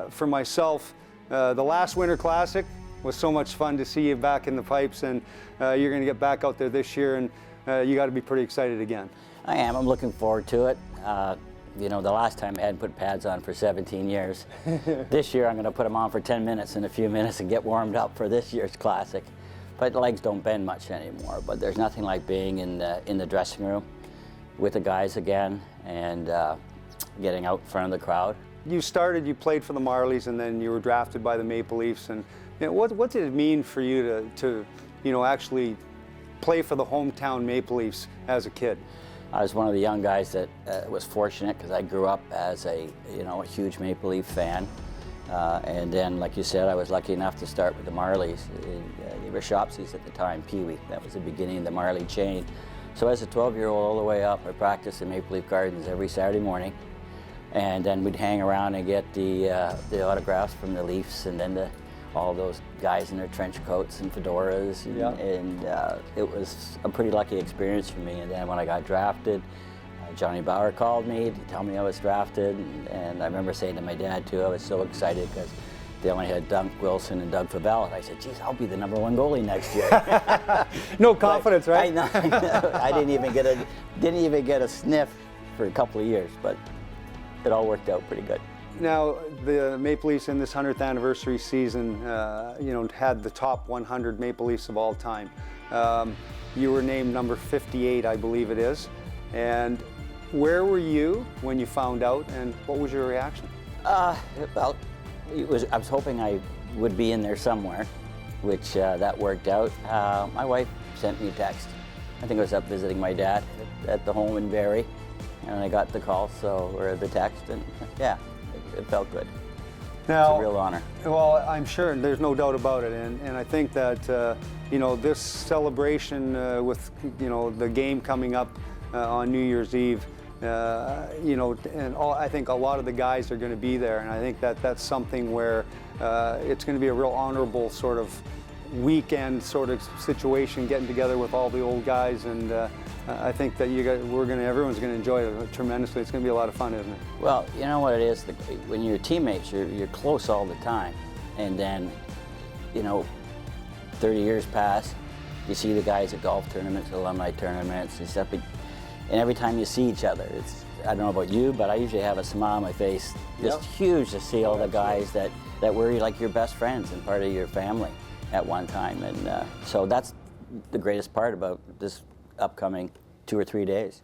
for myself, the last Winter Classic was so much fun to see you back in the pipes, and you're going to get back out there this year, and you got to be pretty excited again. I am. I'm looking forward to it. You know, the last time I hadn't put pads on for 17 years. This year I'm going to put them on for 10 minutes in a few minutes and get warmed up for this year's Classic. But legs don't bend much anymore. But there's nothing like being in the dressing room with the guys again and getting out in front of the crowd. You played for the Marlies, and then you were drafted by the Maple Leafs. And you know, what did it mean for you to you know, actually play for the hometown Maple Leafs as a kid? I was one of the young guys that was fortunate because I grew up as a huge Maple Leaf fan, and then, like you said, I was lucky enough to start with the Marlies. They were Shopsies at the time, Pee Wee. That was the beginning of the Marley chain. So as a 12-year-old all the way up, I practiced in Maple Leaf Gardens every Saturday morning, and then we'd hang around and get the autographs from the Leafs, and then all those guys in their trench coats and fedoras, and it was a pretty lucky experience for me. And then when I got drafted, Johnny Bauer called me to tell me I was drafted, and I remember saying to my dad too, I was so excited because they only had Doug Wilson and Doug Favell, and I said, geez, I'll be the #1 goalie next year. No confidence, but right? I didn't even get a sniff for a couple of years, but it all worked out pretty good. Now, the Maple Leafs in this 100th anniversary season, you know, had the top 100 Maple Leafs of all time. You were named number 58, I believe it is. And where were you when you found out, and what was your reaction? Well, I was hoping I would be in there somewhere, which that worked out. My wife sent me a text. I think I was up visiting my dad at the home in Barrie, and I got the call, or the text, and yeah. It felt good. Now, it's a real honor. Well, I'm sure, there's no doubt about it, and I think that you know, this celebration with, you know, the game coming up on New Year's Eve, you know, and I think a lot of the guys are going to be there, and I think that that's something where it's going to be a real honorable sort of weekend sort of situation, getting together with all the old guys, and I think that everyone's going to enjoy it tremendously. It's going to be a lot of fun, isn't it? Well, you know what it is, when you're teammates, you're close all the time, and then, you know, 30 years pass, you see the guys at golf tournaments, alumni tournaments, and stuff, and every time you see each other, I don't know about you, but I usually have a smile on my face. Just huge to see all the guys that were like your best friends and part of your family at one time, and so that's the greatest part about this upcoming 2 or 3 days.